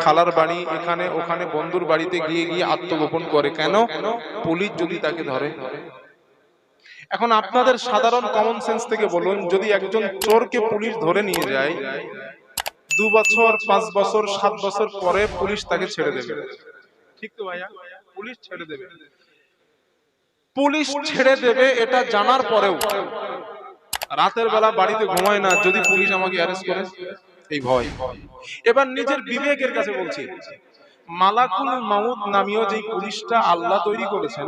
খালার বাড়ি, এখানে ওখানে বন্ধুর বাড়িতে গিয়ে গিয়ে আত্মগোপন করে। কেন? পুলিশ যদি তাকে ধরে। এখন আপনাদের সাধারণ কমন সেন্স থেকে বলুন, যদি একজন চোরকে পুলিশ ধরে নিয়ে যায়, 2 বছর 5 বছর 7 বছর পরে পুলিশ তাকে ছেড়ে দেবে, ঠিক তো ভাইয়া? পুলিশ ছেড়ে দেবে। পুলিশ ছেড়ে দেবে এটা জানার পরেও রাতের বেলা বাড়িতে ঘুমায় না, যদি পুলিশ আমাকে অ্যারেস্ট করে, এই ভয়। এবার নিজের বিবেকের কাছে বলছি, মালাকুল মাউত নামীয় যে পুলিশটা আল্লাহ তৈরি করেছেন,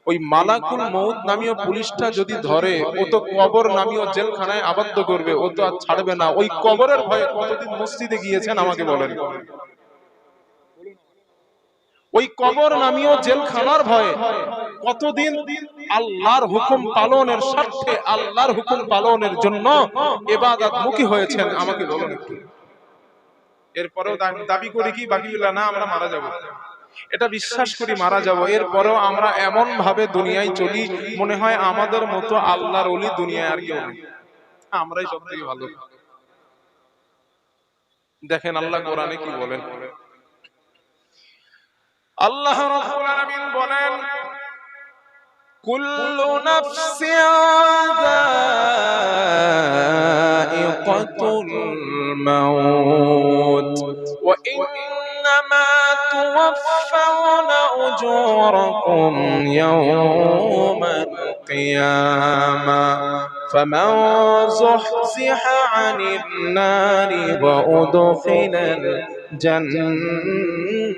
ওই মালাকুল মউত নামীয় পুলিশটা যদি ধরে, ও তো কবর নামীয় জেলখানায় আবদ্ধ করবে, ও তো আর ছাড়বে না। ওই কবরের ভয়ে কতদিন মসজিদে গিয়েছেন আমাকে বলেন? ওই কবর নামীয় জেলখানার ভয়ে কতদিন আল্লাহর হুকুম পালনের স্বার্থে, আল্লাহর হুকুম পালনের জন্য ইবাদত মুখী হয়েছেন আমাকে বলেন একটু। এরপরেও দাবি করি কি বাকিগুলা না আমরা মারা যাব, এটা বিশ্বাস করি মারা যাব। এরপরেও আমরা এমন ভাবে দুনিয়ায় চলি, মনে হয় আমাদের মতো আল্লাহর ওলি দুনিয়ায় আর কেউ নেই, আমরাই সব থেকে ভালো। দেখেন আল্লাহ কোরআনে কি বলেন। আল্লাহ রাব্বুল আলামিন বলেন, কুল্লু নাফসিন যায়িকাতুল মাউত ওয়া ইন্নামা তুওয়াফাউনা উজুরাকুম ইয়াওমাল কিয়ামা ফামান যুহজিহা আনিন নারি ওয়া উদখিলাল জান্নাতা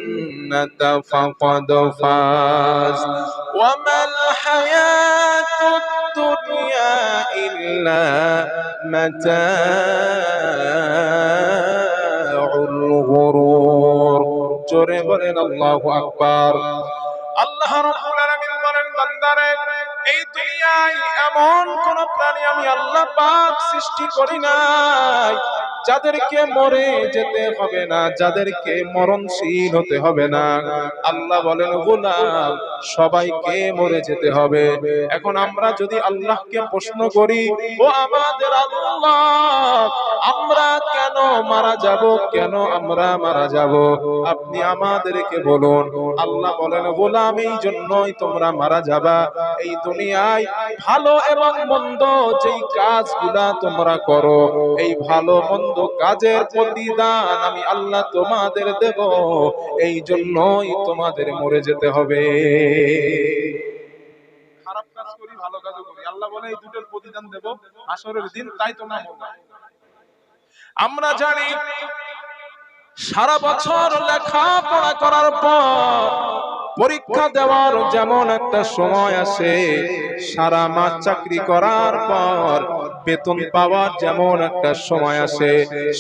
ফাকাদ ফাজ ওয়া মাল হায়াতুদ দুনিয়া ইল্লা মাতাউল গুরুর। জোরে বলেন আল্লাহু আকবার। আল্লাহ রাব্বুল আলামিন বলেন, বান্দারে, এই দুনিয়ায় এমন কোন প্রাণী আমি আল্লাহ পাক সৃষ্টি করি নাই যাদেরকে মরে যেতে হবে না, যাদেরকে মরণশীল হতে হবে না। আল্লাহ বলেন, গোলাম, সবাইকে মরে যেতে হবে। এখন আমরা যদি আল্লাহকে প্রশ্ন করি, ও আমাদের আল্লাহ, আমরা কেন মারা যাব, কেন আমরা মারা যাব, আপনি আমাদেরকে বলুন। আল্লাহ বলেন, গোলাম, এই জন্যই তোমরা মারা যাবা। এই দুনিয়ায় ভালো এবং মন্দ যেই কাজগুলা তোমরা করো, এই ভালো মন্দ কাজের প্রতিদান আমি আল্লাহ তোমাদের দেব, এই জন্যই তোমাদের মরে যেতে হবে। খারাপ কাজ করি, ভালো কাজ করি, আল্লাহ বলে এই দুটোর প্রতিদান দেব হাসরের দিন, তাই তোমরা মরবা। আমরা জানি সারা বছর লেখাপড়া করার পর পরীক্ষা দেওয়ার যেমন একটা সময় আসে, সারা মাস চাকরি করার পর বেতন পাওয়ার যেমন একটা সময় আসে,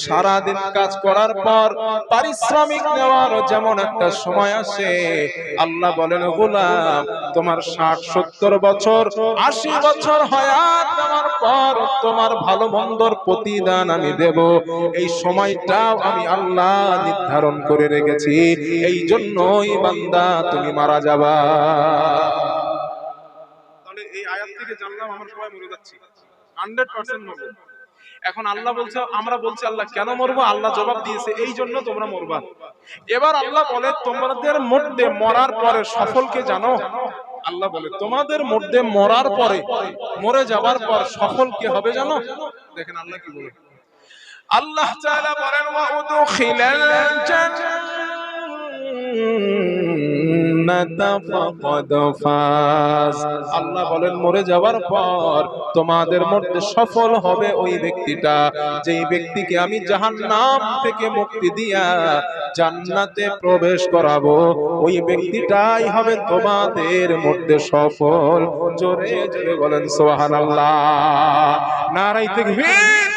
সারা দিন কাজ করার পর পারিশ্রমিক নেওয়ার যেমন একটা সময় আসে। আল্লাহ বলেন, গোলাম, তোমার 60-70 বছর 80 বছর হায়াত দেওয়ার পর তোমার ভালো মন্দর প্রতিদান আমি দেব, এই সময়টাও আমি আল্লাহ নির্ধারণ করে রেখেছি। এই জন্যই বান্দা তুমি মারা যাবা। তাহলে এই আয়াত থেকে জানলাম আমরা সবাই মরে যাচ্ছি, 100% মরব। এখন আল্লাহ বলছে, আমরা বলছি আল্লাহ কেন মরবো? আল্লাহ জবাব দিয়েছে, এই জন্য তোমরা মরবা। এবার আল্লাহ বলে, তোমাদের মধ্যে মরার পরে সফলকে জানো? আল্লাহ বলে, তোমাদের মধ্যে মরার পরে, মরে যাবার পর সফল কে হবে জানো? দেখেন আল্লাহ কি বলে। আল্লাহ তাআলা বলেন, ওয়া উদখিলাল জান্নাতা ফাকাদ ফাজ। আল্লাহ বলেন, মরে যাওয়ার পর তোমাদের মধ্যে সফল হবে ওই ব্যক্তিটা, যেই ব্যক্তিকে আমি জাহান্নাম থেকে মুক্তি দিয়া জান্নাতে প্রবেশ করাবো, ওই ব্যক্তিটাই হবে তোমাদের মধ্যে সফল। জোরে জোরে বলেন সুবহানাল্লাহ, নারায়ে তাকবীর।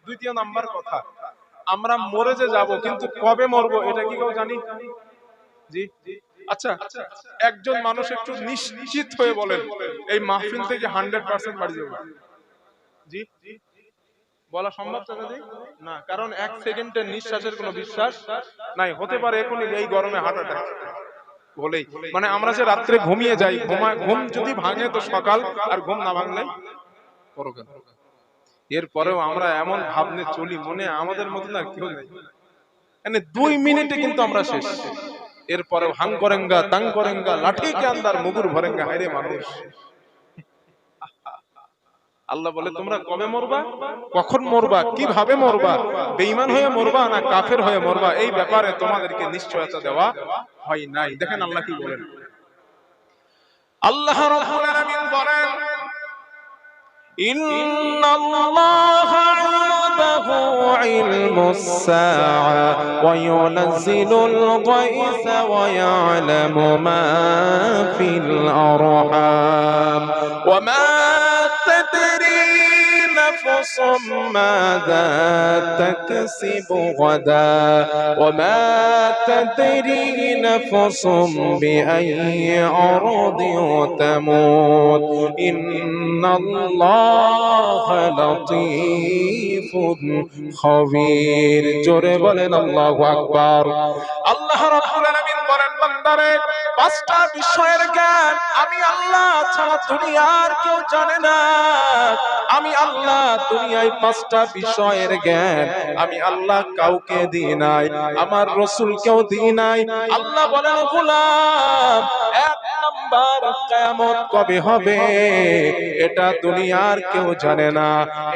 দ্বিতীয় নাম্বার কথা, আমরা মরে যে যাব, কিন্তু কবে মরবো এটা কি কেউ জানি? জি, আচ্ছা, একজন মানুষ একটু নিশ্চিত হয়ে বলেন, এই মাহফিল থেকে 100% বাড়ি যাবে? জি, বলা সম্ভব চাচাজি? না, কারণ 1 সেকেন্ডের নিঃশ্বাসের কোনো বিশ্বাস নাই। হতে পারে এখনই এই গরমে হার্ট অ্যাটাক বলেই, মানে আমরা যে রাত্রে ঘুমিয়ে যাই, ঘুম যদি ভাঙে তো সকাল, আর ঘুম না ভাঙলে পরকাল। এরপরেও আমরা এমন ভাবনে চলি, মনে আমাদের মতন আর কেউ নেই, মানে 2 মিনিটে কিন্তু আমরা শেষ। এরপরেও হাং করেঙ্গা তাং করেঙ্গা লাঠি কে আন্দার মুগুর ভরেঙ্গা। হায়রে মানুষ, আল্লাহ বলে তোমরা কবে মরবা, কখন মরবা, কিভাবে মরবা, বেঈমান হয়ে মরবা না কাফের হয়ে মরবা, এই ব্যাপারে তোমাদেরকে নিশ্চয়তা দেওয়া হয় নাই। দেখেন আল্লাহ কি বলেন। আল্লাহ রাব্বুল আলামিন বলেন, ইন্নাল্লাহা ইনদাহু ইলমুস সাআ ওয়া ইউনাজ্জিলুল গায়সা ওয়া ইয়ালামু মা ফিল আরহাম ওয়া মা তাদরি নাফসুম মাযা তাকসিবু গাদা ওয়া মা তাদরি নাফসুম বিআইয়ি আরদিন তামুত ইন্নাল্লাহা লাতীফুন খাবীর। জোরে বলেন আল্লাহু আকবার। আল্লাহ রাব্বুল আলামিন বলেন, বান্দারে 5টা বিষয়ের জ্ঞান আমি আল্লাহ ছাড়া দুনিয়ার কেউ জানে না। আমি আল্লাহ দুনিয়ায় 5টা বিষয়ের জ্ঞান আমি আল্লাহ কাউকে দিই নাই, আমার রাসূলকেও দিই নাই। আল্লাহ বলেন, গোলাম, 1 নাম্বার কিয়ামত কবে হবে এটা দুনিয়ার কেউ জানে না,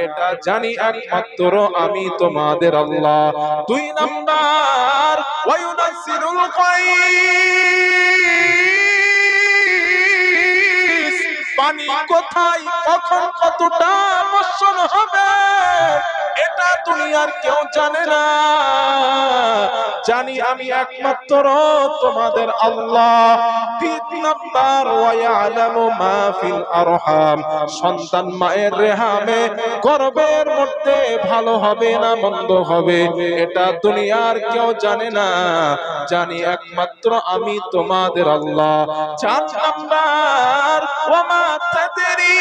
এটা জানি একমাত্র আমি তোমাদের আল্লাহ। 2 নাম্বার ওয়া ইউনাজ্জিলুল গায়স, পানি কোথায় কখন কতটা বর্ষণ হবে এটা দুনিয়ার কেউ জানে না, জানি আমি একমাত্র তোমাদের আল্লাহ। 3 নাম্বার ওয়া ইয়ালামু মা ফিল আরহাম, সন্তান মায়ের রেহামে গর্ভের মধ্যে ভালো হবে না মন্দ হবে এটা দুনিয়ার কেউ জানে না, জানি একমাত্র আমি তোমাদের আল্লাহ। 4 নাম্বার ওয়া মা তাদরি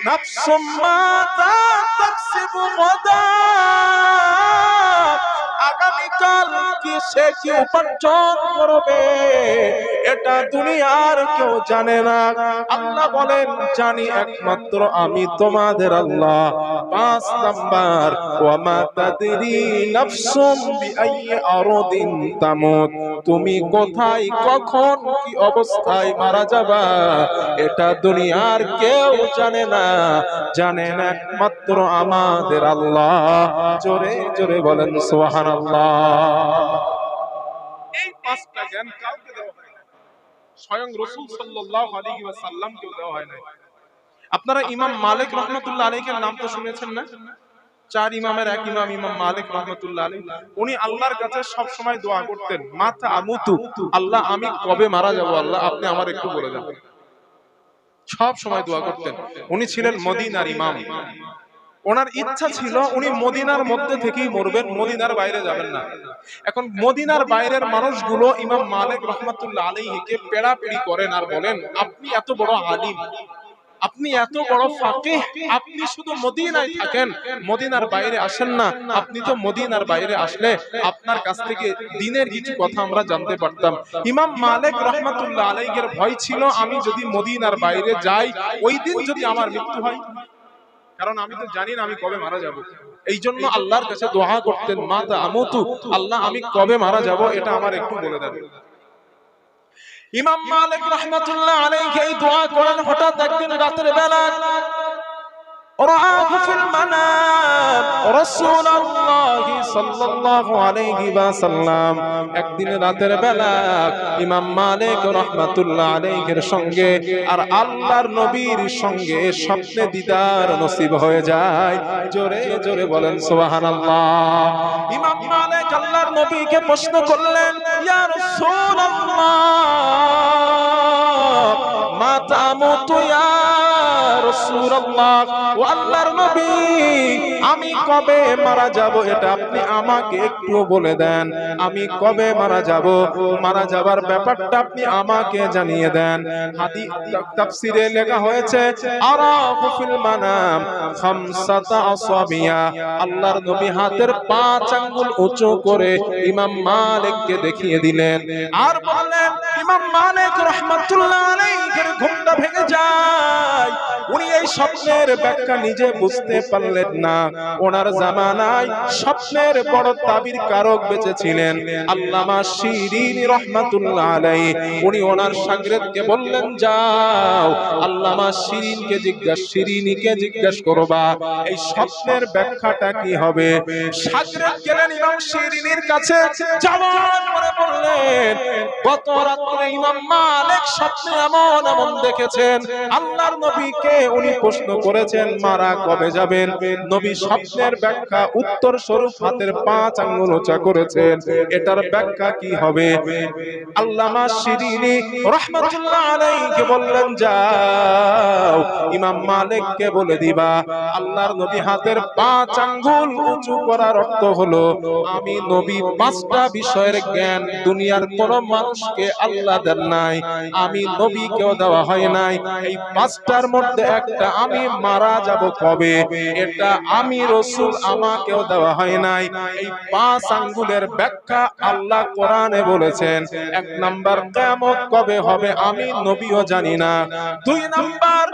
নাফসুম মাযা তাকসিবু গাদা, আগামীকাল কি সে কি উপার্জন করবে এটা দুনিয়ার কেউ জানে না। আল্লাহ বলেন, জানি একমাত্র আমি তোমাদের আল্লাহ। 5 নাম্বার ওয়া মা তাদরি নাফসুম বিআইয়ি আরদিন তামুত, তুমি কোথায় কখন কি অবস্থায় মারা যাবা এটা দুনিয়ার কেউ জানে না, জানেন একমাত্র আমাদের আল্লাহ। জোরে জোরে বলেন সুবহানাল্লাহ। এই 5টা জ্ঞান কাউকে দেওয়া হয় না, স্বয়ং রাসূল সাল্লাল্লাহু আলাইহি ওয়াসাল্লামকে দেওয়া হয় না। আপনারা ইমাম মালিক রাহমাতুল্লাহ আলাইহির নাম তো শুনেছেন না? 4 ইমামের এক ইমাম, ইমাম মালিক রাহমাতুল্লাহ আলাইহি, উনি আল্লাহর কাছে সব সময় দোয়া করতেন, মাতা আমুতু, আল্লাহ আমি কবে মারা যাব, আল্লাহ আপনি আমার একটু বলে দেন। সব সময় দোয়া করতেন। উনি ছিলেন মদিনার ইমাম, ওনার ইচ্ছা ছিল উনি মদিনার মধ্যে থেকেই মরবেন, মদিনার বাইরে যাবেন না। এখন মদিনার বাইরের মানুষগুলো ইমাম মালিক রাহমাতুল্লাহ আলাইহিকে পেড়াপেড়ি করেন আর বলেন, আপনি এত বড় আলিম, আপনি এত বড় ফাকিহ, আপনি শুধু মদিনায় থাকেন, মদিনার বাইরে আসেন না। আপনি তো মদিনার বাইরে আসলে আপনার কাছ থেকে দ্বীনের কিছু কথা আমরা জানতে পারতাম। ইমাম মালিক রাহমাতুল্লাহ আলাইহির ভয় ছিল, আমি যদি মদিনার বাইরে যাই ওই দিন যদি আমার মৃত্যু হয়, কারণ আমি তো জানি না আমি কবে মারা যাব। এই জন্য আল্লাহর কাছে দোয়া করতেন, মাতা আমুতু, আল্লাহ আমি কবে মারা যাব এটা আমার একটু বলে দেন। ইমাম মালিক রাহমাতুল্লাহ আলাইহি এই দোয়া করেন। হঠাৎ একদিন রাতের বেলা রাআহু ফিল মানাম রাসূলুল্লাহ সাল্লাল্লাহু আলাইহি ওয়াসাল্লাম, একদিন রাতের বেলা ইমাম মালিক রাহমাতুল্লাহ আলাইহির সঙ্গে আর আল্লাহর নবীর সঙ্গে স্বপ্নে দিদার নসিব হয়ে যায়। জোরে জোরে বলেন সুবহানাল্লাহ। ইমাম মালিক আল্লাহর নবীকে প্রশ্ন করলেন, ইয়া রাসূলুল্লাহ মা তামুতু ইয়া রাসূলুল্লাহ, ও আল্লাহর নবী আমি কবে মারা যাব এটা আপনি আমাকে একটু বলে দেন, আমি কবে মারা যাব, মারা যাবার ব্যাপারটা আপনি আমাকে জানিয়ে দেন। হাদিস তাফসিরে লেখা হয়েছে, আরাহু ফিল মানাম খামসাতা আসাবিয়া, আল্লাহর নবী হাতের 5 আঙ্গুল উঁচু করে ইমাম মালিককে দেখিয়ে দিলেন আর বললেন, ইমাম মালিক রাহমাতুল্লাহ আলাইহির ঘুমটা ভেঙে নিয়ে যায়। উনি এই স্বপ্নের ব্যাখ্যা নিজে বুঝতে পারলেন না। ওনার জামানায় স্বপ্নের বড় তাবির কারক বেঁচে ছিলেন আল্লামা শিরীনি রাহমাতুল্লাহ আলাইহি। উনি ওনার শাগিরদকে বললেন, যাও আল্লামা শিরীনিকে জিজ্ঞেস করবা এই স্বপ্নের ব্যাখ্যাটা কি হবে। শাগিরদ গেলেন ইমাম শিরীনির কাছে, যাওয়ার পরে বললেন, গত রাতে ইমাম মালিক স্বপ্নে এমন এমন দেখেছেন। আল্লাহর নবীকে উনি প্রশ্ন করেছেন মারা কবে যাবেন। নবী স্বপ্নের ব্যাখ্যা উত্তর স্বরূপ হাতের 5 আঙ্গুল উঁচা করেছেন। এটার ব্যাখ্যা কি হবে? আল্লামা শিরীনি রাহমাতুল্লাহ আলাইহি বললেন, যাও ইমাম মালিককে বলে দিবা আল্লাহর নবী হাতের 5 আঙ্গুল উঁচু করার অর্থ হলো আমি নবী 5টা বিষয়ের জ্ঞান দুনিয়ার কোন মানুষকে আল্লাহ দেন নাই, আমি নবীকেও দেওয়া হয় নাই। এই 5টার মধ্যে একটা, আমি মারা যাব কবে, এটা আমি রাসূল আমাকেও দেওয়া হয় নাই। এই 5 আঙ্গুলের ব্যাখ্যা আল্লাহ কোরআনে বলেছেন। 1 নাম্বার, কিয়ামত কবে হবে আমি নবীও জানি না। 2 নাম্বার,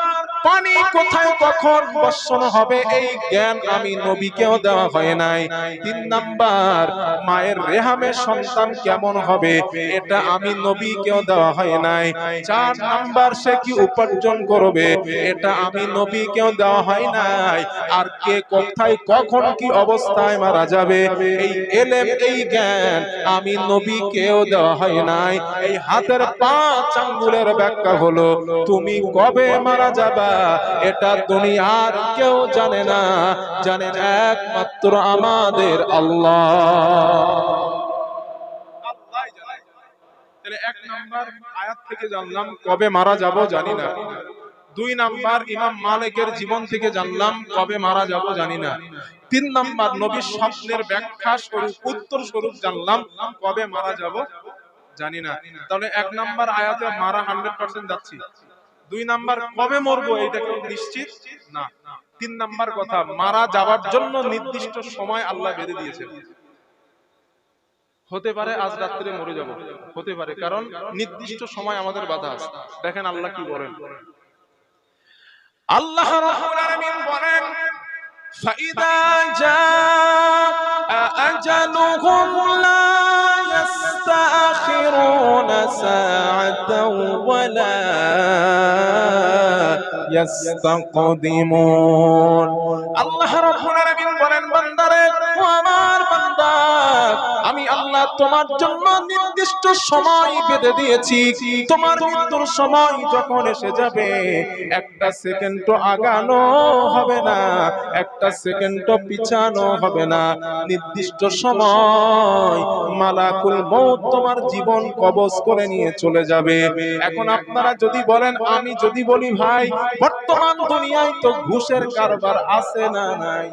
পানি কোথায় কখন বর্ষণ হবে এই জ্ঞান আমি নবীকেও দেওয়া হয় নাই। 3 নাম্বার, মায়ের রেহামে সন্তান কেমন হবে এটা আমি নবীকেও দেওয়া হয় নাই। 4 নাম্বার, সে কি উপার্জন করবে এটা আমি নবীকেও দেওয়া হয় নাই। আর কে কোথায় কখন কি অবস্থায় মারা যাবে এই ইলম এই জ্ঞান আমি নবীকেও দেওয়া হয় নাই। এই হাতের 5 আঙ্গুলের ব্যাখ্যা হলো তুমি কবে মারা যাবা এটা দুনিয়ার কেউ জানে না, জানেন একমাত্র আমাদের আল্লাহ। আল্লাহই জানে। তাহলে 1 নাম্বার আয়াত থেকে জানলাম কবে মারা যাব জানি না। 2 নাম্বার, ইমাম মালিকের জীবন থেকে জানলাম কবে মারা যাব জানি না। 3 নাম্বার, নবীর স্বপ্নের ব্যাখ্যা স্বরূপ উত্তর স্বরূপ জানলাম কবে মারা যাব জানি না। তাহলে 1 নাম্বার আয়াতে মারা 100% যাচ্ছি। 2 নাম্বার, কবে মরবো এটা কি নিশ্চিত না। 3 নাম্বার কথা, মারা যাওয়ার জন্য নির্দিষ্ট সময় আল্লাহ বেঁধে দিয়েছেন। হতে পারে আজ রাত্রে মরে যাব, হতে পারে, কারণ নির্দিষ্ট সময় আমাদের বাধা আছে। দেখেন আল্লাহ কি বলেন। আল্লাহ রাব্বুল আলামিন বলেন, ফাইদা জাআ আজালুহুম লা ইস্তাখিরুনা সাআতাও ওয়া লা ইস্তাকদিমুন। আল্লাহ রাব্বুল আলামিন বলেন, বান্দারে, ও আমার বান্দা, আমি আল্লাহ তোমার জন্য নির্দিষ্ট সময় বেঁধে দিয়েছি। তোমার মৃত্যুর সময় যখন এসে যাবে, একটা সেকেন্ডও আগানো হবে না, একটা সেকেন্ডও পিছানো হবে না। নির্দিষ্ট সময় মালাকুল মউত তোমার জীবন কবজ করে নিয়ে চলে যাবে। এখন আপনারা যদি বলেন, আমি যদি বলি ভাই বর্তমান দুনিয়ায় তো ঘুষের কারবার আছে না নাই?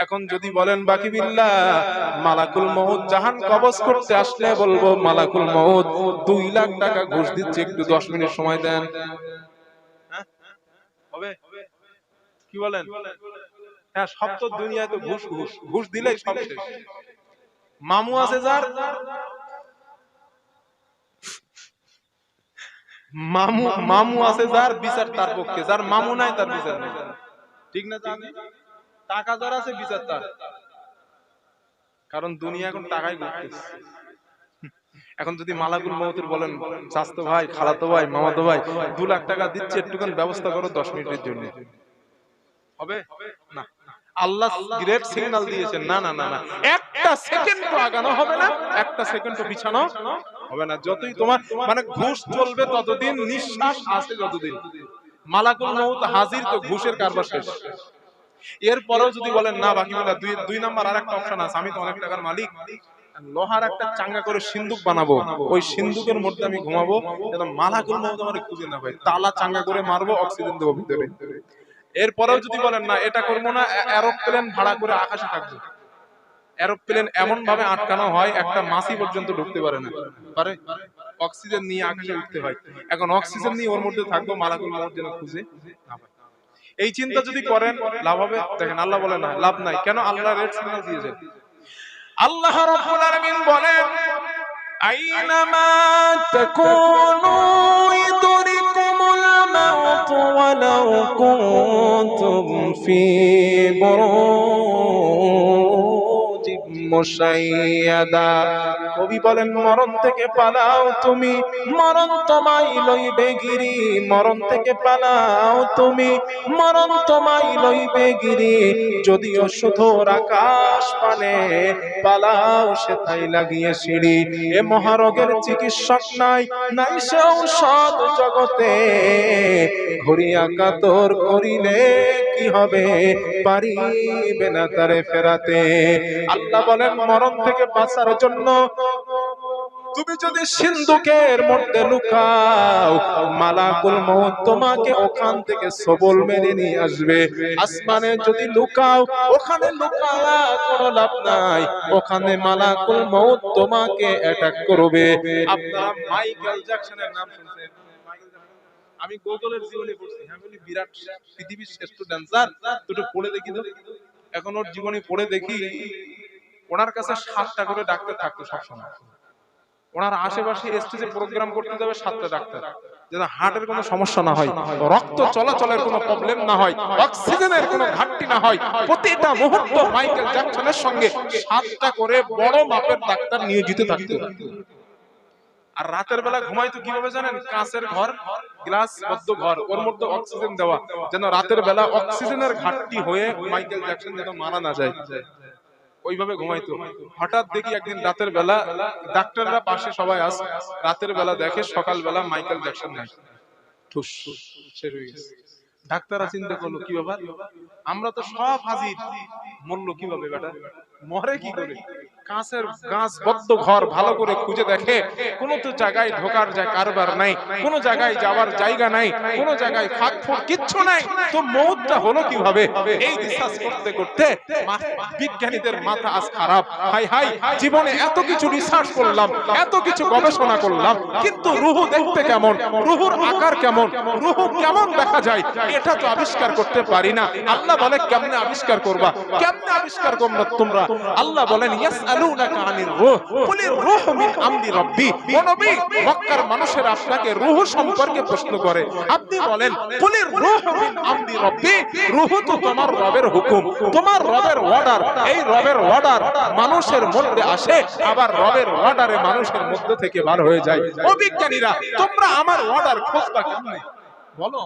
এখন যদি বলেন বাকি বিল্লাহ মালাকুল মউত জাহান কবজ করতে আসলে বলবো মালাকুল মউত 2 লাখ টাকা ঘুষ দিচ্ছে, একটু 10 মিনিট সময় দেন। হবে কি বলেন? হ্যাঁ, সব তো দুনিয়ায় তো ঘুষ ঘুষ ঘুষ দিলেই সব শেষ। মামু আছে যার, মামু আছে যার বিচার তার পক্ষে, যার মামু নাই তার বিচার নাই। ঠিক না? টাকা যার আছে বিচার তার, কারণ দুনিয়া এখন টাকাই ঘুরতেছে। এখন যদি মালাকুল মউতের বলেন চাচতো ভাই, খালাতো ভাই, মামাতো ভাই 2 লাখ টাকা দিচ্ছে, একটুখানি ব্যবস্থা করো 10 মিনিটের জন্য, হবে না? আল্লাহ গ্রেট সিগন্যাল দিয়েছেন, না না না না, একটা সেকেন্ডও আগানো হবে না, একটা সেকেন্ডও পিছানো হবে না। যতই তোমার মানে ঘুষ চলবে ততদিন, নিঃশ্বাস আছে যতদিন, মালাকুল মউত হাজির তো ঘুষের কারবার শেষ। এরপরেও যদি বলেন না বাকি বলে 2 নাম্বার আরেকটা অপশন আছে, আমি তো অনেক টাকার মালিক, লোহার একটা চাঙ্গা করে সিন্ধুক বানাবো, ওই সিন্ধুকের মধ্যে আমি ঘুমাবো, যেন মালাকুল মউত আমারে খুঁজে না পায়, তালা চাঙ্গা করে মারবো, অক্সিজেন দেবো ভিতরে। এরপরেও যদি বলেন না এটা করবো না, এরোপ্লেন ভাড়া করে আকাশে থাকবো, এরোপ্লেন এমন ভাবে আটকানো হয় একটা মাছি পর্যন্ত ঢুকতে পারে না, পারে, অক্সিজেন নিয়ে আকাশে উঠতে হয়। এখন অক্সিজেন নিয়ে ওর মধ্যে থাকবো, মালাকুল মউত যেন খুঁজে না পায়। এই চিন্তা যদি করেন লাভ হবে? দেখেন আল্লাহ বলে না, লাভ নাই। কেন? আল্লাহ রেড সিগন্যাল দিয়েছেন। আল্লাহ রাব্বুল আলামিন বলেন, আইনামা তাকুনু ওয়ালাউ কুনতুম ফি বুরুজিম মুশাইয়াদা। কবি বলেন মরণ থেকে পালাও তুমি, মরণ তোমায় লইবে গিরি, মরণ থেকে পালাও তুমি, মরণ তোমায় লইবে গিরি। যদিও শুধুর আকাশ পানে পালাও সেথায় লাগিয়ে সিঁড়ি। এ মহারোগের চিকিৎসক নাই, নাই সে ঔষধ জগতে, ঘুরিয়া কাতর করিলে কি হবে, পারিবে না তারে ফেরাতে। আল্লাহ বলেন মরণ থেকে বাঁচার জন্য তুমি যদি সিন্ধুকের মধ্যে লুকাও, মালাকুল মউত তোমাকে ওখান থেকে সবল মেরে নিয়ে আসবে। আসমানে যদি লুকাও, ওখানে লুকায়া কোনো লাভ নাই, ওখানে মালাকুল মউত তোমাকে অ্যাটাক করবে। আপনারা মাইকেল জ্যাকসনের নাম শুনছেন? আমি গুগলের জীবনী পড়ছি, আমি বলি বিরাট পৃথিবীর শ্রেষ্ঠ ড্যান্সার, একটু পড়ে দেখি তো। এখন ওর জীবনী পড়ে দেখি, ওনার কাছে 7টা করে ডাক্তার থাকতো সবসময়। ওনার আশেপাশে স্টেজে প্রোগ্রাম করতে যাবে 7টা ডাক্তার, যেন হার্টের কোনো সমস্যা না হয়, রক্ত চলাচলের কোনো প্রবলেম না হয়, অক্সিজেনের কোনো ঘাটতি না হয়। প্রতিটা মুহূর্ত মাইকেল জ্যাকসনের সঙ্গে 7টা করে বড় মাপের ডাক্তার নিয়োজিত থাকতো। আর রাতের বেলা ঘুমাইতো কিভাবে জানেন? কাঁচের ঘর, গ্লাস বদ্ধ ঘর, ওর মধ্যে অক্সিজেন দেওয়া, যেন রাতের বেলা অক্সিজেনের ঘাটতি হয়ে মাইকেল জ্যাকসন যেন মারা না যায়, ওইভাবে ঘুমাইতো। হঠাৎ দেখি একদিন রাতের বেলা, ডাক্তাররা পাশে সবাই আছে, রাতের বেলা দেখে সকালবেলা মাইকেল জ্যাকসন নাই, ঠুস শেষ হয়ে গেছে। ডাক্তাররা চিন্তা করলো কি ব্যাপার, আমরা তো সব হাজির, মরলো কিভাবে বেটা, মরে কি করে? কাঁচের গাছ বদ্ধ ঘর ভালো করে খুঁজে দেখে, কোনো তো জায়গায় ঢোকার যায় কারবার নাই, কোনো জায়গায় যাওয়ার জায়গা নাই, কোনো জায়গায় ফাঁক ফোঁক কিচ্ছু নাই, তো মৌতটা হলো কিভাবে? এই রিসার্চ করতে করতে বিজ্ঞানীদের মাথা আজ খারাপ। হাই হাই, জীবনে এত কিছু রিসার্চ করলাম, এত কিছু গবেষণা করলাম, কিন্তু রুহু দেখতে কেমন, রুহুর আকার কেমন, রুহু কেমন দেখা যায়, এটা তো আবিষ্কার করতে পারি না। আল্লাহ বলে কেমনে আবিষ্কার করবা, কেমনে আবিষ্কার করবা তোমরা? আল্লাহ বলেন ইয়াসআলুনাকা আনির রূহ কুলির রূহু মিন আমরি রাব্বি। ও নবী, মক্কার মানুষেরা আপনাকে রূহ সম্পর্কে প্রশ্ন করে, আপনি বলেন কুলির রূহু মিন আমরি রাব্বি, রূহ তো তোমার রবের হুকুম, তোমার রবের অর্ডার। এই রবের অর্ডার মানুষের মধ্যে আসে, আবার রবের অর্ডারে মানুষের মধ্যে থেকে বার হয়ে যায়। ও বিজ্ঞানীরা, তোমরা আমার অর্ডার খুঁজবা কেমনে বলো?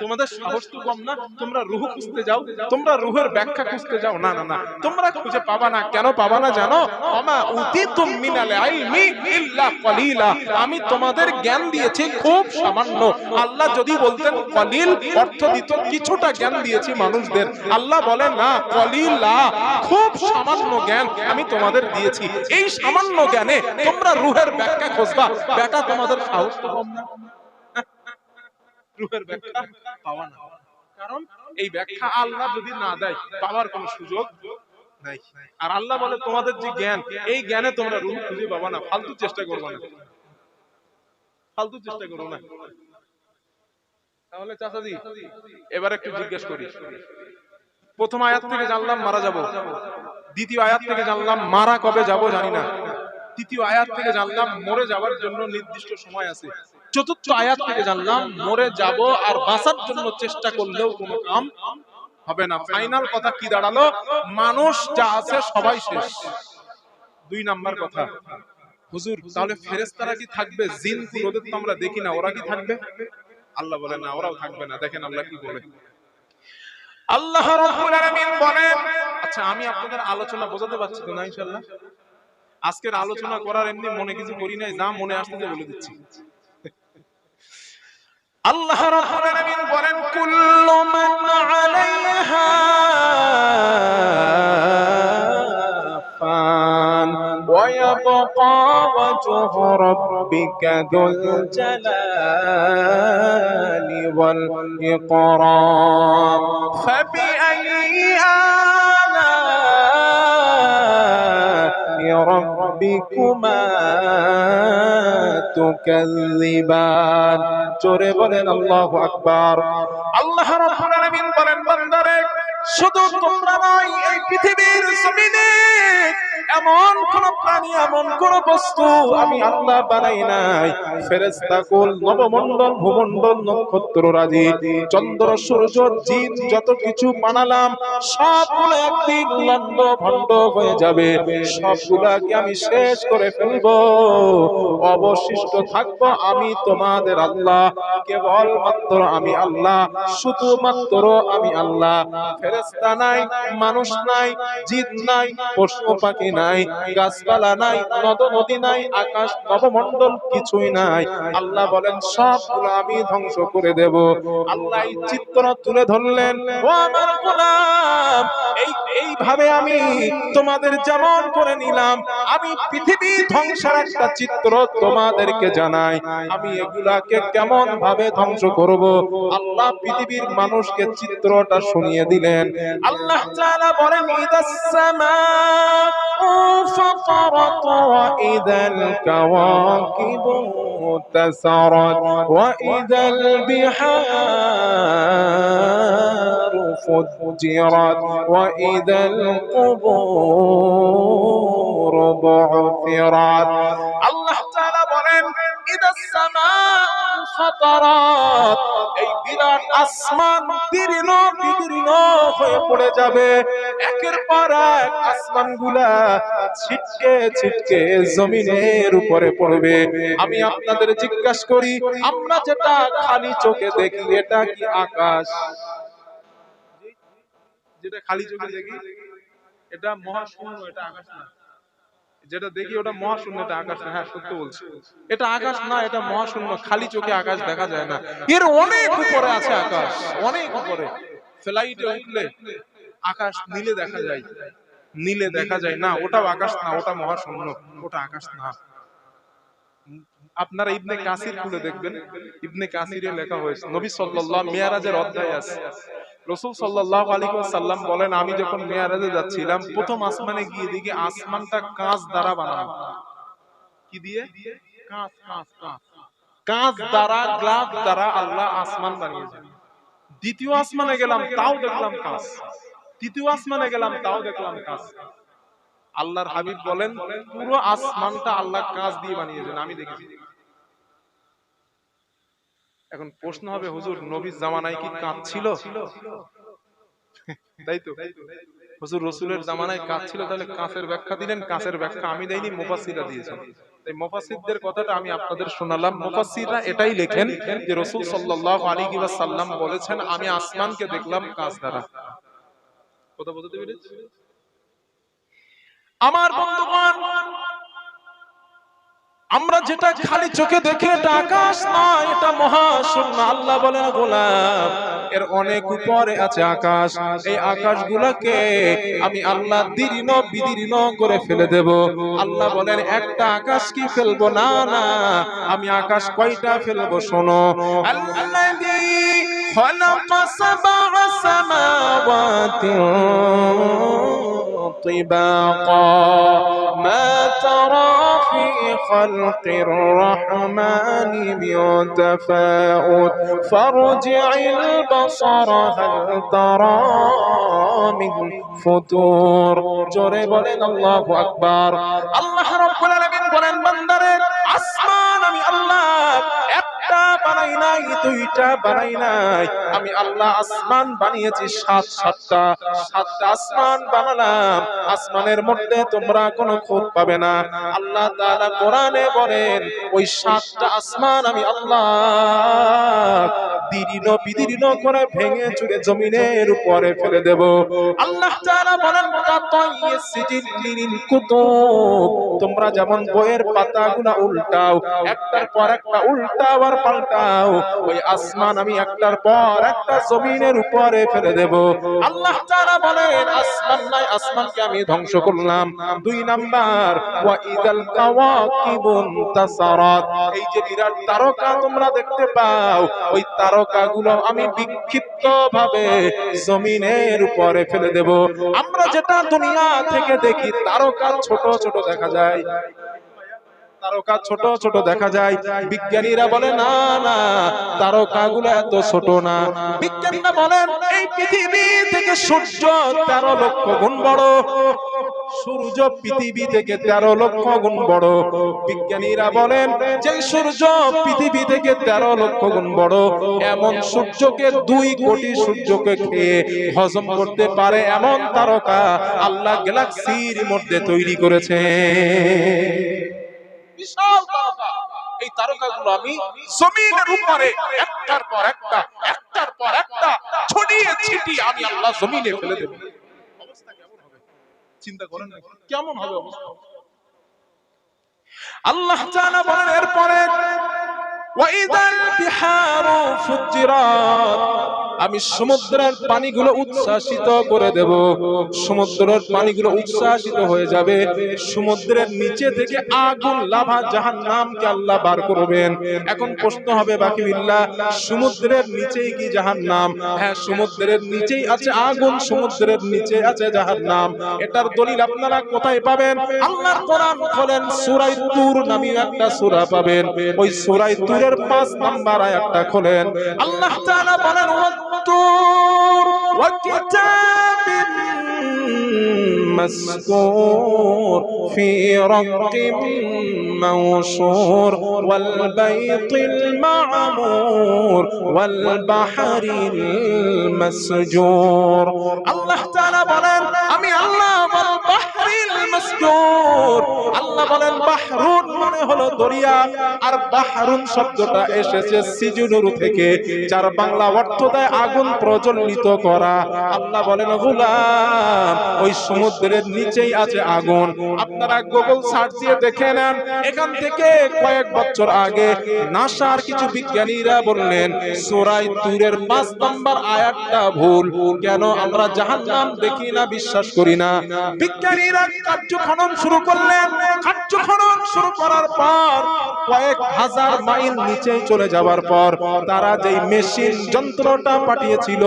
তোমাদের সাহস তো কম না? তোমরা রূহ খুঁজতে যাও, তোমরা রূহের ব্যাখ্যা খুঁজতে যাও, না না না, তোমরা খুঁজে পাবা না। কেন পাবা না জানো? আমা উতিতুম মিনাল ইলমি ইল্লা কলিলা, আমি তোমাদের জ্ঞান দিয়েছি খুব সামান্য। আল্লাহ যদি বলতেন কলিল, অর্থ দিত কিছুটা জ্ঞান দিয়েছি মানুষদের। আল্লাহ বলেন না, কলিলা, খুব সামান্য জ্ঞান আমি তোমাদের দিয়েছি। এই সামান্য জ্ঞানে তোমরা রূহের ব্যাখ্যা খুঁজবা, বেটা তোমাদের সাহস তো কম না? রূহের ব্যাখ্যা পাওয়া না, কারণ এই ব্যাখ্যা আল্লাহ যদি না দেয় পাওয়ার কোনো সুযোগ নাই। আর আল্লাহ বলে তোমাদের যে জ্ঞান, এই জ্ঞানে তোমরা রূহ খুঁজে পাবা না, ফালতু চেষ্টা করবা না, ফালতু চেষ্টা করো না। তাহলে চাচাজি এবার একটু জিজ্ঞেস করি, প্রথম আয়াত থেকে জানলাম মারা যাব, দ্বিতীয় আয়াত থেকে জানলাম মারা কবে যাব জানি না, তৃতীয় আয়াত থেকে জানলাম মরে যাওয়ার জন্য নির্দিষ্ট সময় আছে, চতুর্থ আয়াত থেকে জানলাম মরে যাব আর বাঁচার জন্য চেষ্টা করলেও কোনো কাম হবে না। ফাইনাল কথা কি দাঁড়ালো? মানুষ যা আছে সবাই শেষ। 2 নাম্বার কথা, হুজুর তাহলে ফেরেশতারা কি থাকবে? জিন ওদের তো আমরা দেখি না, ওরা কি থাকবে? আল্লাহ বলে না, ওরাও থাকবে না। দেখেন আল্লাহ কি বলে, আল্লাহ রাব্বুল আলামিন বলেন, আচ্ছা আমি আপনাদের আলোচনা বোঝাতে পারছি তো না? ইনশাআল্লাহ আজকের আলোচনা করার এমনি মনে কিছু করি নাই, যা মনে আসছে বলে দিচ্ছি। আল্লাহ রাব্বুল আলামিন বলেন, কুল্লু মান আলাইহা ফান ওয়া ইয়াবকা ওয়াজহু রাব্বিকা যুল জালালি ওয়াল ইকরাম ফাবিআইয়ি আলা'i রাব্বিকুমা তুকাযযিবান। জোরে বলেন আল্লাহু আকবার। আল্লাহ রাব্বুল আলামিন বলেন, বান্দারে শুধু তোমরা নয়, এই পৃথিবীর জমিনে এমন কোন প্রাণী, এমন কোন বস্তু আমি আল্লাহ বানাই নাই। ফেরেশতা কুল, নবমণ্ডল, ভূমণ্ডল, নক্ষত্ররাজি, চন্দ্র সূর্য, জিন যত কিছু বানালাম সবগুলো একদিন লন্ড ভন্ড হয়ে যাবে, সবগুলাকে আমি শেষ করে ফেলবো। অবশিষ্ট থাকবো আমি তোমাদের আল্লাহ, কেবলমাত্র আমি আল্লাহ, শুধুমাত্র আমি আল্লাহ। ফেরেশতা নাই, মানুষ নাই, জিন নাই, পশু পাখি নাই, গাছপালা নাই, নদ নদী নাই, আকাশ নবমণ্ডল কিছুই নাই। আল্লাহ বলেন সবগুলো আমি ধ্বংস করে দেব। আল্লাহ এই চিত্র তুলে ধরলেন, ও আমার গোলাম, এইভাবে আমি তোমাদের যেমন করে নিলাম, আমি পৃথিবী ধ্বংসের একটা চিত্র তোমাদেরকে জানাই। আমি এগুলাকে কেমন ভাবে ধ্বংস করব, আল্লাহ পৃথিবীর মানুষকে চিত্রটা শুনিয়ে দিলেন। আল্লাহ তাআলা বলেন, ইদাস সামাউ ফাতারাত ওয়া ইদাল কাওয়াকিবু তাসারাত ওয়া ইদাল বিহারু ফুজ্জিরাত ওয়া ইদাল কুবুর বু'থিরাত। আল্লাহ তাআলা বলেন, ইদাস সামাউ ফাতারাত, এই বিরাট আসমান দীর্ণ বিদীর্ণ হয়ে পড়ে যাবে। একের পর এক আসমানগুলা ছিটকে ছিটকে জমিনের উপরে পড়বে। আমি আপনাদের জিজ্ঞাসা করি, আমরা যেটা খালি চোখে দেখি এটা কি আকাশ? যেটা খালি চোখে দেখি এটা মহাশূন্য, এটা আকাশ না। যেটা দেখি ওটা মহাশূন্য, এটা আকাশ না। হ্যাঁ, সত্য বলছি, এটা আকাশ না, এটা মহাশূন্য। খালি চোখে আকাশ দেখা যায় না, এর অনেক উপরে আছে আকাশ, অনেক উপরে। ফ্লাইটে উঠলে আকাশ নীলে দেখা যায়, নীলে দেখা যায় না, ওটাও আকাশ না, ওটা মহাশূন্য, ওটা আকাশ না। আপনারা ইবনে কাসির খুলে দেখবেন, ইবনে কাসিরে লেখা হয়েছে, নবী সাল্লাল্লাহু মিরাজের অধ্যায় আছে। রাসূল সাল্লাল্লাহু আলাইহি ওয়াসাল্লাম বলেন, আমি যখন মিরাজে যাচ্ছিলাম, প্রথম আসমানে গিয়ে দেখি আসমানটা কাঁচ দ্বারা বানানো। কি দিয়ে? কাঁচ, কাঁচ, কাঁচ, কাঁচ দ্বারা, গ্লাস দ্বারা আল্লাহ আসমান বানিয়েছেন। দ্বিতীয় আসমানে গেলাম, তাও দেখলাম কাঁচ। তৃতীয় আসমানে গেলাম, তাও দেখলাম কাঁচ। আল্লাহর হাবিব বলেন, পুরো আসমানটা আল্লাহ কাঁচ দিয়ে বানিয়েছেন, আমি দেখেছি। এখন প্রশ্ন হবে, হুজুর নবীর জামানায় কি কাঁচ ছিল? তাই তো, হুজুর রাসূলের জামানায় কাঁচ ছিল, তাহলে কাঁচের ব্যাখ্যা দিলেন। কাঁচের ব্যাখ্যা আমি দেইনি, মুফাসসিররা দিয়েছেন। তাই মুফাসসিরদের কথাটা আমি আপনাদের শোনালাম। মুফাসসিররা এটাই লেখেন যে রাসূল সাল্লাল্লাহু আলাইহি ওয়াসাল্লাম বলেছেন, আমি আসমানকে দেখলাম কাঁচ দ্বারা। কথা বুঝতে পেরেছেন? আমার বন্ধুগণ, আমরা যেটা খালি চোখে দেখি এটা আকাশ নয়, এটা মহাশূন্য। আল্লাহ বলেন, গোলাম, এর অনেক উপরে আছে আকাশ। এই আকাশগুলোকে আমি আল্লাহ দীর্ণ বিদীর্ণ করে ফেলে দেব। আল্লাহ বলেন, একটা আকাশ কি ফেলবো? না না, আমি আকাশ কয়টা ফেলবো শোনো। আল্লাযী খালাকা সাবআ সামাওয়াতি طباقا ما ترى في خلق الرحمن من تفاؤت فارجع البصر هل ترى من فطور। জোরে বলেন আল্লাহু আকবার। আল্লাহ রাব্বুল আলামিন বলেন, বান্দারে, আসমান আমি আল্লাহ একটা বানাই নাই, দুইটা বানাই নাই, আমি আল্লাহ আসমান বানিয়েছি সাতটা আসমান বানালাম। আসমানের মধ্যে তোমরা কোনো খুঁত পাবে না। আল্লাহ তাআলা কোরআনে বলেন, ওই সাতটা আসমান আমি আল্লাহ দীর্ণ বিদীর্ণ করে ভেঙে চুরে জমিনের উপরে ফেলে দেব। আল্লাহ তাআলা বলেন, তোমরা যেমন বইয়ের পাতাগুলো উল্টাও, একটার পর একটা উল্টাও আর পাল্টাও, ওই আসমান আমি একটার পর একটা জমিনের উপরে ফেলে দেব। আল্লাহ তাআলা বলেন, আসমান নাই, আসমানকে আমি ধ্বংস করলাম। দুই নাম্বার, ওয়া ইদাল কাওয়াকিবুন তাসারাত, এই যে বিরাট তারকা তোমরা দেখতে পাও, ওই তারকাগুলো আমি বিক্ষিপ্ত ভাবে জমিনের উপরে ফেলে দেব। আমরা যেটা দুনিয়া থেকে দেখি তারকা ছোট ছোট দেখা যায়, তারকা ছোট ছোট দেখা যায়। বিজ্ঞানীরা বলে, না না, তারকাগুলো এত ছোট না। বিজ্ঞানীরা বলেন, এই পৃথিবী থেকে সূর্য 13 লক্ষ গুণ বড়। সূর্য পৃথিবী থেকে 13 লক্ষ গুণ বড়। বিজ্ঞানীরা বলেন যে সূর্য পৃথিবী থেকে 13 লক্ষ গুণ বড়, এমন সূর্যকে 2 কোটি সূর্যকে খেয়ে হজম করতে পারে এমন তারকা আল্লাহ গ্যালাক্সির মধ্যে তৈরি করেছে। বিশাল তারকা। এই তারকাগুলো আমি জমিনের উপরে একটার পর একটা ছড়িয়ে ছিটিয়ে আমি আল্লাহ জমিনে ফেলে দেব। অবস্থা কেমন হবে চিন্তা করেন না, কেমন হবে অবস্থা। আল্লাহ তাআলা বলেন এরপরে ওয়াইদাল বিহারু ফুজ্জিরাত, আমি সমুদ্রের পানিগুলো উচ্ছ্বাসিত করে দেব। সমুদ্রের পানিগুলো উচ্ছ্বাসিত হয়ে যাবে। সমুদ্রের নিচে থেকে আগুন লাভা জাহান্নামকে আল্লাহ বার করবেন। এখন প্রশ্ন হবে বাকি বিল্লাহ, সমুদ্রের নিচেই কি জাহান্নাম? হ্যাঁ, সমুদ্রের নিচেই আছে আগুন, সমুদ্রের নিচে আছে জাহান্নাম। এটার দলিল আপনারা কোথায় পাবেন? আল্লাহর কোরআন খোলেন, সূরা তুর নামে একটা সূরা পাবেন। ওই সূরা তুরের 5 নাম্বার আয়াতটা খোলেন। আল্লাহ তাআলা বলেন ওয়াত্তুর ওয়া কিতাবিন মাসকুর ফি রাক্কিম মাওশুর ওয়াল বাইতিল মা'মুর ওয়াল বাহরিল মাসজুর। আল্লাহ তাআলা বলেন আমি আল্লাহ ওয়াল বাহরিল মাসজুর। আল্লাহ বলেন বাহরুন মানে হলো দরিয়া, আর বাহরুন শব্দটা এসেছে সিজুনুর থেকে, যার বাংলা অর্থ দেয় আগুন প্রজ্বলিত করা। আল্লাহ বলেন গোলাম ওই সমুদ্রের নিচেই আছে আগুন। আপনারা গুগল সার্চ দিয়ে দেখে নেন, এখান থেকে কয়েক বছর আগে নাসার কিছু বিজ্ঞানীরা বললেন সূরা তুরের 5 নাম্বার আয়াতটা ভুল। কেন আমরা জাহান্নাম দেখি না, বিশ্বাস করি না? বিজ্ঞানীরা কার্য খনন শুরু করলেন। কার্য খনন শুরু করার পর কয়েক হাজার মাইল নিচে চলে যাওয়ার পর তারা যেই মেশিন যন্ত্রটা পাঠিয়েছিল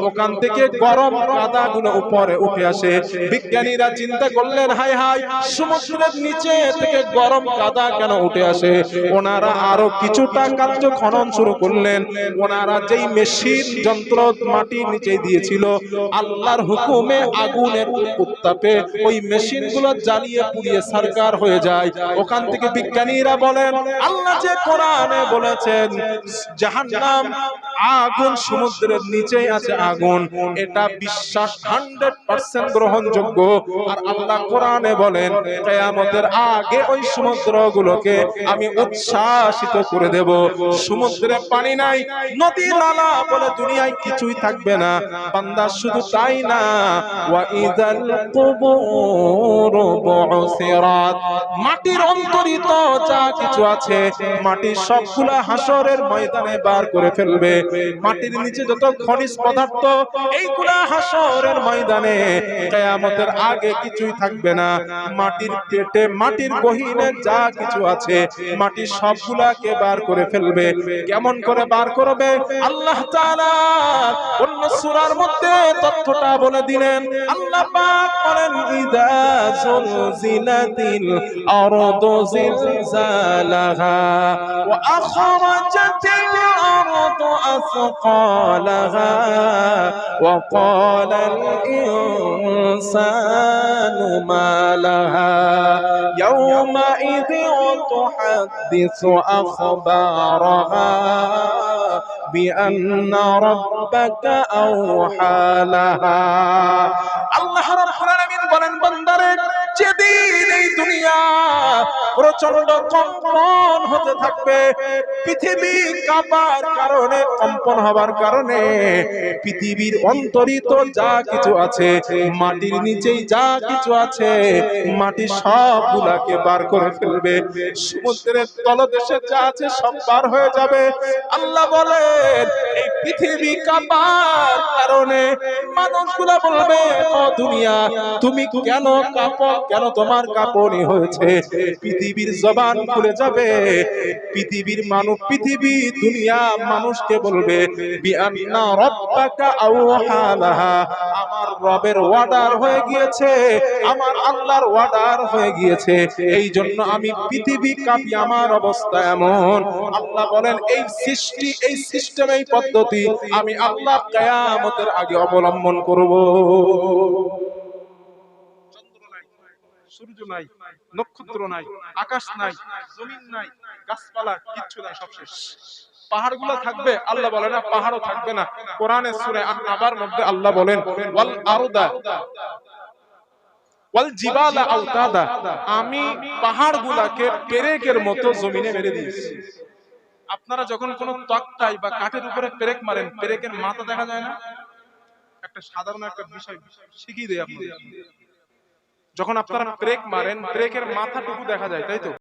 ওখান থেকে গরম কাদাগুলো উপরে উঠে আসে। বিজ্ঞানীরা চিন্তা করলেন হায় হায়, সমুদ্রের নিচে থেকে গরম কাদা কেন উঠে আসে? ওনারা আরো কিছুটা কার্য খনন শুরু করলেন। ওনারা যেই মেশিন যন্ত্র মাটির নিচে দিয়েছিল, আল্লাহর হুকুমে আগুনের উত্তাপে ওই মেশিনগুলো জ্বালিয়ে পুড়িয়ে সারকার হয়ে যায়। ওখান থেকে বিজ্ঞানীরা বলেন আল্লাহ যে কোরআনে বলেছেন জাহান্নাম আগুন সমুদ্রের নিচেই আছে আগুন, এটা বিশ্বাস 100% গ্রহণযোগ্য। আর আল্লাহ কোরআনে বলেন কিয়ামতের আগে ওই সমুদ্রগুলোকে আমি উচ্ছ্বাসিত করে দেব। সমুদ্রে পানি নাই, নদী নালা বলে দুনিয়ায় কিছুই থাকবে না। বান্দা শুধু তাই না, ওয়া ইযাল কুবুর বুসিরাত, মাটির অন্তরিত যা কিছু আছে মাটি সবগুলা হাসরের ময়দানে বার করে ফেলবে। মাটির নিচে যত খনিজ পদার্থ এইগুলা হাসরের ময়দানে কিয়ামতের আগে কিছুই থাকবে না। মাটির পেটে মাটির গহীনে যা কিছু আছে মাটি সবগুলাকে বার করে ফেলবে। কেমন করে বার করবে? আল্লাহ তাআলা অন্য সূরার মধ্যে তথ্যটা বলে দিলেন। আল্লাহ পাক বলেন ইযা যুলজিলাতিল আরদু জিলজালাহা ওয়া আখরাজাতিল আরদু আসকালাহা ওয়া ক্বালাল ইনসানু মা লাহা ইয়াওমা ইযিন তুহাদ্দিসু আখবারাহা বিআন্না রাব্বাকা আওহা লাহা। আল্লাহ রাব্বুল আলামিন বলেন বান্দারে, যেদিন এই দুনিয়া প্রচন্ড কম্পন হতে থাকবে, পৃথিবী কাঁপার কারণে, কম্পন হবার কারণে পৃথিবীর অন্তরিত যা কিছু আছে মাটির নিচেই যা কিছু আছে মাটি সবগুলাকে বার করে ফেলবে। সমুদ্রের তলদেশে যা আছে সব বার হয়ে যাবে। আল্লাহ বলেন এই পৃথিবী কাঁপার কারণে মানুষগুলা বলবে ও দুনিয়া তুমি কেন কাঁপো, কেন তোমার কাঁপনি হয়েছে? পৃথিবীর জবান খুলে যাবে। পৃথিবীর মানুষ, পৃথিবী দুনিয়া মানুষকে বলবে বিআন্না রাব্বাকা আওহা লাহা, আমার রবের অর্ডার হয়ে গিয়েছে, আমার আল্লাহর অর্ডার হয়ে গিয়েছে, এই জন্য আমি পৃথিবী কাঁপি, আমার অবস্থা এমন। আল্লাহ বলেন এই সৃষ্টি, এই সিস্টেম, এই পদ্ধতি আমি আল্লাহ কিয়ামতের আগে অবলম্বন করব। সূর্য নাই, নক্ষত্র নাই, আকাশ নাই, জমিন নাই, গাছপালা কিচ্ছু নাই, সব শেষ। পাহাড়গুলো থাকবে? আল্লাহ বলে না পাহাড়ও থাকবে না। কোরআনের সূরা আন-নাবার মধ্যে আল্লাহ বলেন ওয়াল আরদা ওয়াল জিবালা আওতাদা, আমি পাহাড়গুলোকে পেরেকের মতো জমিনে মেরে দিয়েছি। আপনারা যখন কোন তক্তায় বা কাঠের উপরে পেরেক মারেন, পেরেকের মাথা দেখা যায় না? একটা সাধারণ একটা বিষয় শিখিয়ে দেই আপনাদের। যখন আপনারা পেরেক মারেন, পেরেকের মাথাটুকু দেখা যায়, তাই তো?